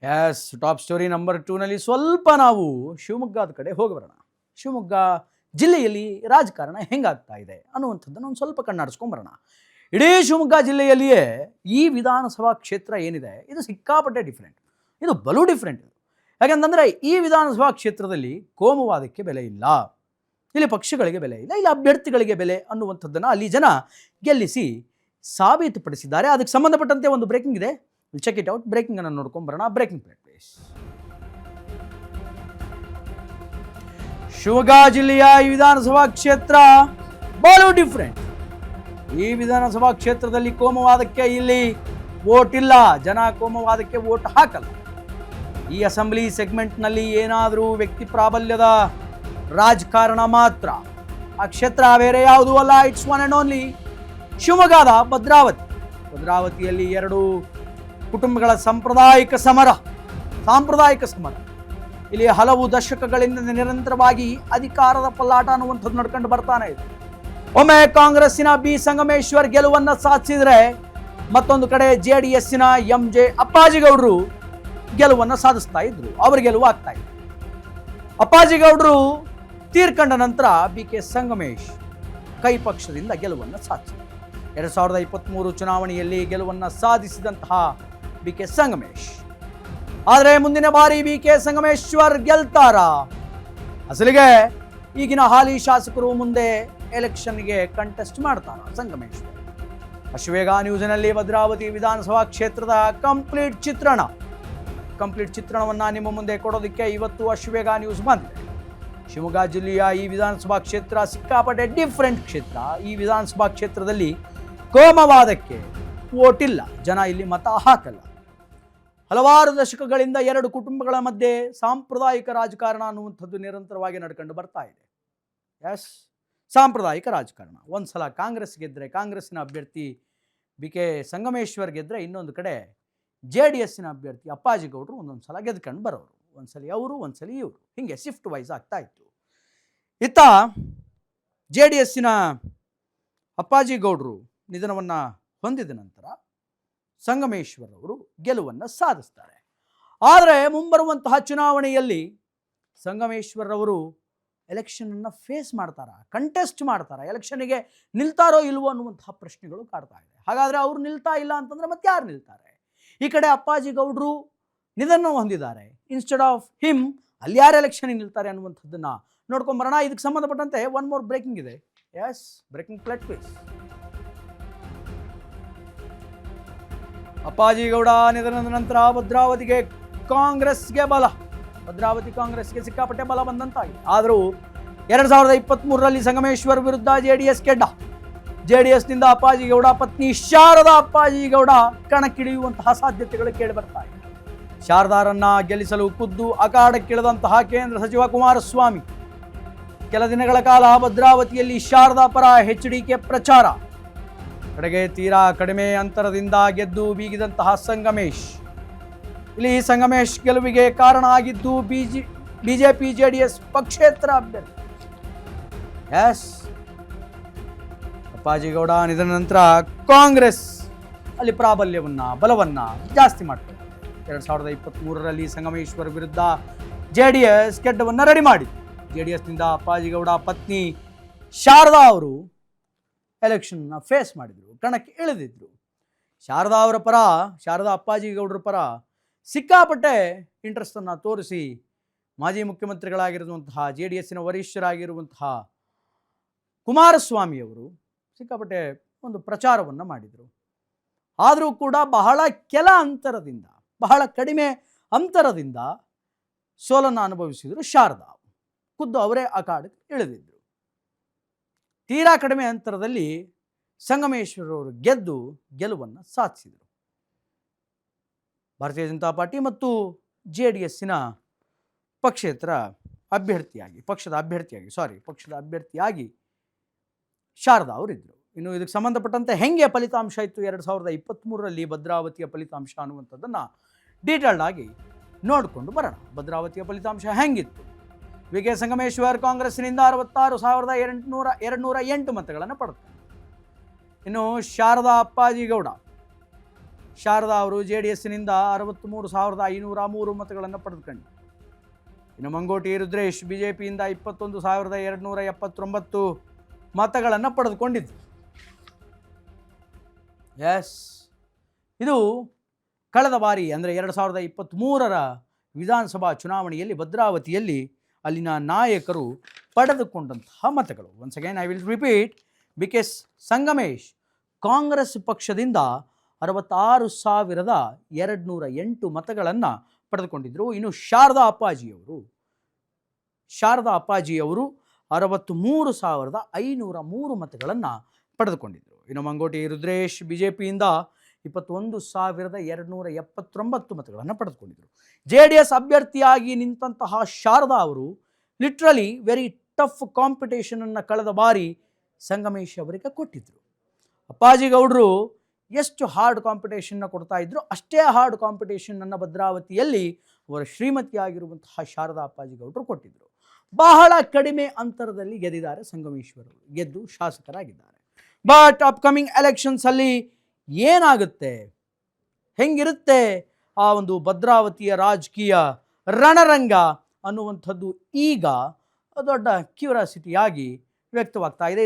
S top story number 2ನಲ್ಲಿ ಸ್ವಲ್ಪ ನಾವು ಶಿವಮೊಗ್ಗದ ಕಡೆ ಹೋಗಿ ಬರೋಣ. ಶಿವಮೊಗ್ಗ ಜಿಲ್ಲೆಯಲ್ಲಿ ರಾಜಕಾರಣ ಹೆಂಗಾಗ್ತಾ ಇದೆ ಅನ್ನುವಂಥದ್ದನ್ನು ಒಂದು ಸ್ವಲ್ಪ ಕಣ್ಣಾಡಿಸ್ಕೊಂಬರೋಣ. ಇಡೀ ಶಿವಮೊಗ್ಗ ಜಿಲ್ಲೆಯಲ್ಲಿಯೇ ಈ ವಿಧಾನಸಭಾ ಕ್ಷೇತ್ರ ಏನಿದೆ ಇದು ಸಿಕ್ಕಾಪಟ್ಟೆ ಡಿಫ್ರೆಂಟ್. ಇದು ಬಲು ಡಿಫ್ರೆಂಟ್. ಯಾಕೆಂತಂದರೆ ಈ ವಿಧಾನಸಭಾ ಕ್ಷೇತ್ರದಲ್ಲಿ ಕೋಮುವಾದಕ್ಕೆ ಬೆಲೆ ಇಲ್ಲ, ಇಲ್ಲಿ ಪಕ್ಷಗಳಿಗೆ ಬೆಲೆ ಇಲ್ಲ, ಇಲ್ಲಿ ಅಭ್ಯರ್ಥಿಗಳಿಗೆ ಬೆಲೆ ಅನ್ನುವಂಥದ್ದನ್ನು ಅಲ್ಲಿ ಜನ ಗೆಲ್ಲಿಸಿ ಸಾಬೀತುಪಡಿಸಿದ್ದಾರೆ. ಅದಕ್ಕೆ ಸಂಬಂಧಪಟ್ಟಂತೆ ಒಂದು ಬ್ರೇಕಿಂಗ್ ಇದೆ, ಚೆಕ್ ಇಟ್ ಔಟ್. ಬ್ರೇಕಿಂಗ್ ಅನ್ನು ನೋಡ್ಕೊಂಡು ಬರೋಣ. Breaking place. ಶಿವಮೊಗ್ಗ ಜಿಲ್ಲೆಯ ಈ ವಿಧಾನಸಭಾ ಕ್ಷೇತ್ರ ಬಲು ಡಿಫ್ರೆಂಟ್. ಈ ವಿಧಾನಸಭಾ ಕ್ಷೇತ್ರದಲ್ಲಿ ಕೋಮುವಾದಕ್ಕೆ ಇಲ್ಲಿ ವೋಟ್ ಇಲ್ಲ, ಜನ ಕೋಮುವಾದಕ್ಕೆ ವೋಟ್ ಹಾಕಲ್ಲ. ಈ ಅಸೆಂಬ್ಲಿ ಸೆಗ್ಮೆಂಟ್ನಲ್ಲಿ ಏನಾದರೂ ವ್ಯಕ್ತಿ ಪ್ರಾಬಲ್ಯದ ರಾಜಕಾರಣ ಮಾತ್ರ. ಆ ಕ್ಷೇತ್ರ ಬೇರೆ ಯಾವುದೂ ಅಲ್ಲ, ಇಟ್ಸ್ ಒನ್ ಆ್ಯಂಡ್ ಓನ್ಲಿ ಶಿವಮೊಗ್ಗದ ಭದ್ರಾವತಿಯಲ್ಲಿ ಎರಡು ಕುಟುಂಬಗಳ ಸಾಂಪ್ರದಾಯಿಕ ಸಮರ. ಇಲ್ಲಿ ಹಲವು ದಶಕಗಳಿಂದ ನಿರಂತರವಾಗಿ ಅಧಿಕಾರದ ಪಲ್ಲಾಟ ಅನ್ನುವಂಥದ್ದು ನಡ್ಕೊಂಡು ಬರ್ತಾನೆ ಇದೆ. ಒಮ್ಮೆ ಕಾಂಗ್ರೆಸ್ಸಿನ ಬಿ ಸಂಗಮೇಶ್ವರ್ ಗೆಲುವನ್ನು ಸಾಧಿಸಿದ್ರೆ, ಮತ್ತೊಂದು ಕಡೆ JDSನ MJ ಅಪ್ಪಾಜಿಗೌಡರು ಗೆಲುವನ್ನು ಸಾಧಿಸ್ತಾ ಇದ್ರು. ಅವ್ರ ಗೆಲುವು ಆಗ್ತಾ ಇತ್ತು. ಅಪ್ಪಾಜಿಗೌಡರು ತೀರ್ಕೊಂಡ ನಂತರ BK ಸಂಗಮೇಶ್ ಕೈ ಪಕ್ಷದಿಂದ ಗೆಲುವನ್ನು ಸಾಧಿಸಿದರು. 2023 ಚುನಾವಣೆಯಲ್ಲಿ ಗೆಲುವನ್ನು ಸಾಧಿಸಿದಂತಹ BK ಸಂಗಮೇಶ್. ಆದರೆ ಮುಂದಿನ ಬಾರಿ BK ಸಂಗಮೇಶ್ವರ್ ಗೆಲ್ತಾರ? ಅಸಲಿಗೆ ಈಗಿನ ಹಾಲಿ ಶಾಸಕರು ಮುಂದೆ ಎಲೆಕ್ಷನ್ಗೆ ಕಂಟೆಸ್ಟ್ ಮಾಡ್ತಾರ ಸಂಗಮೇಶ್ವರ್? ಅಶ್ವೇಗ ನ್ಯೂಸ್ನಲ್ಲಿ ಭದ್ರಾವತಿ ವಿಧಾನಸಭಾ ಕ್ಷೇತ್ರದ ಕಂಪ್ಲೀಟ್ ಚಿತ್ರಣವನ್ನು ನಿಮ್ಮ ಮುಂದೆ ಕೊಡೋದಕ್ಕೆ ಇವತ್ತು ಅಶ್ವೇಗ ನ್ಯೂಸ್ ಬಂದಿದೆ. ಶಿವಮೊಗ್ಗ ಜಿಲ್ಲೆಯ ಈ ವಿಧಾನಸಭಾ ಕ್ಷೇತ್ರ ಸಿಕ್ಕಾಪಟ್ಟೆ ಡಿಫ್ರೆಂಟ್ ಕ್ಷೇತ್ರ. ಈ ವಿಧಾನಸಭಾ ಕ್ಷೇತ್ರದಲ್ಲಿ ಕೋಮವಾದಕ್ಕೆ ವೋಟ್ ಇಲ್ಲ, ಜನ ಇಲ್ಲಿ ಮತ ಹಾಕಲ್ಲ. ಹಲವಾರು ದಶಕಗಳಿಂದ ಎರಡು ಕುಟುಂಬಗಳ ಮಧ್ಯೆ ಸಾಂಪ್ರದಾಯಿಕ ರಾಜಕಾರಣ ಅನ್ನುವಂಥದ್ದು ನಿರಂತರವಾಗಿ ನಡ್ಕೊಂಡು ಬರ್ತಾ ಇದೆ. ಎಸ್, ಸಾಂಪ್ರದಾಯಿಕ ರಾಜಕಾರಣ. ಒಂದ್ಸಲ ಕಾಂಗ್ರೆಸ್ ಗೆದ್ದರೆ ಕಾಂಗ್ರೆಸ್ಸಿನ ಅಭ್ಯರ್ಥಿ BK ಸಂಗಮೇಶ್ವರ್ ಗೆದ್ದರೆ, ಇನ್ನೊಂದು ಕಡೆ JDSನ ಅಭ್ಯರ್ಥಿ ಅಪ್ಪಾಜಿಗೌಡರು ಒಂದೊಂದು ಸಲ ಗೆದ್ಕೊಂಡು ಬರೋರು. ಒಂದ್ಸಲಿ ಅವರು, ಒಂದ್ಸಲಿ ಇವರು, ಹೀಗೆ ಶಿಫ್ಟ್ ವೈಸ್ ಆಗ್ತಾ ಇತ್ತು. ಇತ್ತ JDSನ ಅಪ್ಪಾಜಿಗೌಡರು ನಿಧನವನ್ನು ಹೊಂದಿದ ನಂತರ ಸಂಗಮೇಶ್ವರ್ ಅವರು ಗೆಲುವನ್ನು ಸಾಧಿಸ್ತಾರೆ. ಆದರೆ ಮುಂಬರುವಂತಹ ಚುನಾವಣೆಯಲ್ಲಿ ಸಂಗಮೇಶ್ವರ್ ಅವರು ಎಲೆಕ್ಷನನ್ನು ಫೇಸ್ ಮಾಡ್ತಾರಾ, ಕಂಟೆಸ್ಟ್ ಮಾಡ್ತಾರಾ, ಎಲೆಕ್ಷನ್ಗೆ ನಿಲ್ತಾರೋ ಇಲ್ವೋ ಅನ್ನುವಂತಹ ಪ್ರಶ್ನೆಗಳು ಕಾಡ್ತಾ ಇದೆ. ಹಾಗಾದರೆ ಅವರು ನಿಲ್ತಾ ಇಲ್ಲ ಅಂತಂದರೆ ಮತ್ತೆ ಯಾರು ನಿಲ್ತಾರೆ? ಈ ಕಡೆ ಅಪ್ಪಾಜಿಗೌಡರು ನಿಧನ ಹೊಂದಿದ್ದಾರೆ. ಇನ್ಸ್ಟೆಡ್ ಆಫ್ ಹಿಮ್ ಅಲ್ಲಿ ಯಾರು ಎಲೆಕ್ಷನ್ ನಿಲ್ತಾರೆ ಅನ್ನುವಂಥದ್ದನ್ನು ನೋಡ್ಕೊಂಬರೋಣ. ಇದಕ್ಕೆ ಸಂಬಂಧಪಟ್ಟಂತೆ ಒನ್ ಮೋರ್ ಬ್ರೇಕಿಂಗ್ ಇದೆ. Yes, breaking place. ಅಪ್ಪಾಜಿಗೌಡ ನಿಧನದ ನಂತರ ಭದ್ರಾವತಿ ಕಾಂಗ್ರೆಸ್ಗೆ ಸಿಕ್ಕಾಪಟ್ಟೆ ಬಲ ಬಂದಂತಾಗಿದೆ. ಆದರೂ 2023ರಲ್ಲಿ ಸಂಗಮೇಶ್ವರ್ ವಿರುದ್ಧ JDS ಗೆಡ್ಡ. JDSನಿಂದ ಅಪ್ಪಾಜಿಗೌಡ ಪತ್ನಿ ಶಾರದಾ ಅಪ್ಪಾಜಿಗೌಡ ಕಣಕ್ಕಿಳಿಯುವಂತಹ ಸಾಧ್ಯತೆಗಳು ಕೇಳಿಬರ್ತಾ ಇದೆ. ಶಾರದಾರನ್ನ ಗೆಲ್ಲಿಸಲು ಖುದ್ದು ಅಖಾಡಕ್ಕಿಳಿದಂತಹ ಕೇಂದ್ರ ಸಚಿವ ಕುಮಾರಸ್ವಾಮಿ ಕೆಲ ದಿನಗಳ ಕಾಲ ಭದ್ರಾವತಿಯಲ್ಲಿ ಶಾರದಾ ಪರ HDK ಪ್ರಚಾರ. ಕಡೆಗೆ ತೀರಾ ಕಡಿಮೆ ಅಂತರದಿಂದ ಗೆದ್ದು ಬೀಗಿದಂತಹ ಸಂಗಮೇಶ್. ಇಲ್ಲಿ ಸಂಗಮೇಶ್ ಗೆಲುವಿಗೆ ಕಾರಣ ಆಗಿದ್ದು BJP JDS ಪಕ್ಷೇತರ ಅಭ್ಯರ್ಥಿ. ಎಸ್, ಅಪ್ಪಾಜಿಗೌಡ ನಿಧನ ನಂತರ ಕಾಂಗ್ರೆಸ್ ಅಲ್ಲಿ ಬಲವನ್ನು ಜಾಸ್ತಿ ಮಾಡ್ತಾರೆ. 2023ರಲ್ಲಿ ಸಂಗಮೇಶ್ವರ್ ವಿರುದ್ಧ JDS ಗೆಡ್ಡವನ್ನು ರೆಡಿ ಮಾಡಿ. JDSನಿಂದ ಅಪ್ಪಾಜಿಗೌಡ ಪತ್ನಿ ಶಾರದಾ ಅವರು ಎಲೆಕ್ಷನ್ನ ಫೇಸ್ ಮಾಡಿದರು, ಕಣಕ್ಕೆ ಇಳಿದಿದ್ರು. ಶಾರದಾ ಅಪ್ಪಾಜಿಗೌಡರ ಪರ ಸಿಕ್ಕಾಪಟ್ಟೆ ಇಂಟ್ರೆಸ್ಟನ್ನು ತೋರಿಸಿ ಮಾಜಿ ಮುಖ್ಯಮಂತ್ರಿಗಳಾಗಿರುವಂತಹ JDSನ ವರಿಷ್ಠರಾಗಿರುವಂತಹ ಕುಮಾರಸ್ವಾಮಿಯವರು ಸಿಕ್ಕಾಪಟ್ಟೆ ಒಂದು ಪ್ರಚಾರವನ್ನು ಮಾಡಿದರು. ಆದರೂ ಕೂಡ ಬಹಳ ಕಡಿಮೆ ಅಂತರದಿಂದ ಸೋಲನ್ನು ಅನುಭವಿಸಿದರು ಶಾರದಾ. ಖುದ್ದು ಅವರೇ ಅಖಾಡಕ್ಕೆ ಇಳಿದಿದ್ದರು. ತೀರಾ ಕಡಿಮೆ ಅಂತರದಲ್ಲಿ ಸಂಗಮೇಶ್ವರ್ ಅವರು ಗೆಲುವನ್ನು ಸಾಧಿಸಿದರು. ಭಾರತೀಯ ಜನತಾ ಪಾರ್ಟಿ ಮತ್ತು JDSನ ಪಕ್ಷದ ಅಭ್ಯರ್ಥಿಯಾಗಿ ಶಾರದಾ ಅವರಿದ್ದರು. ಇನ್ನು ಇದಕ್ಕೆ ಸಂಬಂಧಪಟ್ಟಂತೆ ಹೆಂಗೆ ಫಲಿತಾಂಶ ಇತ್ತು 2023ರಲ್ಲಿ ಭದ್ರಾವತಿಯ ಫಲಿತಾಂಶ ಅನ್ನುವಂಥದ್ದನ್ನು ಡೀಟೇಲ್ಡ್ ಆಗಿ ನೋಡಿಕೊಂಡು ಬರೋಣ. ಭದ್ರಾವತಿಯ ಫಲಿತಾಂಶ ಹೆಂಗಿತ್ತು? BK ಸಂಗಮೇಶ್ವರ್ ಕಾಂಗ್ರೆಸ್ನಿಂದ 66,208 ಮತಗಳನ್ನು ಪಡೆದರು. ಇನ್ನು ಶಾರದಾ ಶಾರದಾ ಅವರು JDSನಿಂದ 63,503 ಮತಗಳನ್ನು ಪಡೆದುಕೊಂಡು, ಇನ್ನು ಮಂಗೋಟಿ ರುದ್ರೇಶ್ BJPಯಿಂದ 21,279 ಮತಗಳನ್ನು ಪಡೆದುಕೊಂಡಿದ್ರು. ಎಸ್, ಇದು ಕಳೆದ ಬಾರಿ ಅಂದರೆ 2023ರ ವಿಧಾನಸಭಾ ಚುನಾವಣೆಯಲ್ಲಿ ಭದ್ರಾವತಿಯಲ್ಲಿ ಅಲ್ಲಿನ ನಾಯಕರು ಪಡೆದುಕೊಂಡಂತಹ ಮತಗಳು. Once again I will repeat, BK Sangamesh Congress ಪಕ್ಷದಿಂದ 66,208 ಮತಗಳನ್ನು ಪಡೆದುಕೊಂಡಿದ್ದರು. ಇನ್ನು ಶಾರದಾ ಅಪ್ಪಾಜಿಯವರು 63,503 ಮತಗಳನ್ನು ಪಡೆದುಕೊಂಡಿದ್ದರು. ಇನ್ನು ಮಂಗೋಟಿ ರುದ್ರೇಶ್ BJPಯಿಂದ 21,279 ಮತಗಳನ್ನು ಪಡೆದುಕೊಂಡಿದ್ದರು. JDS ಅಭ್ಯರ್ಥಿಯಾಗಿ ನಿಂತಹ ಶಾರದಾ ಅವರು ಲಿಟ್ರಲಿ ವೆರಿ ಟಫ್ ಕಾಂಪಿಟೇಷನನ್ನು ಕಳೆದ ಬಾರಿ ಸಂಗಮೇಶ್ ಅವರಿಗೆ ಕೊಟ್ಟಿದ್ದರು. ಅಪ್ಪಾಜಿಗೌಡರು ಎಷ್ಟು ಹಾರ್ಡ್ ಕಾಂಪಿಟೇಷನ್ನ ಕೊಡ್ತಾ ಇದ್ರು, ಅಷ್ಟೇ ಹಾರ್ಡ್ ಕಾಂಪಿಟೇಷನನ್ನು ಭದ್ರಾವತಿಯಲ್ಲಿ ಅವರ ಶ್ರೀಮತಿಯಾಗಿರುವಂತಹ ಶಾರದಾ ಅಪ್ಪಾಜಿಗೌಡರು ಕೊಟ್ಟಿದ್ದರು. ಬಹಳ ಕಡಿಮೆ ಅಂತರದಲ್ಲಿ ಗೆದ್ದಿದ್ದಾರೆ ಸಂಗಮೇಶ್ವರರು, ಗೆದ್ದು ಶಾಸಕರಾಗಿದ್ದಾರೆ. ಬಟ್ ಅಪ್ಕಮಿಂಗ್ ಎಲೆಕ್ಷನ್ಸಲ್ಲಿ ಏನಾಗುತ್ತೆ, ಹೆಂಗಿರುತ್ತೆ ಆ ಒಂದು ಭದ್ರಾವತಿಯ ರಾಜಕೀಯ ರಣರಂಗ ಅನ್ನುವಂಥದ್ದು ಈಗ ದೊಡ್ಡ ಕ್ಯೂರಿಯಾಸಿಟಿಯಾಗಿ ವ್ಯಕ್ತವಾಗ್ತಾ ಇದೆ.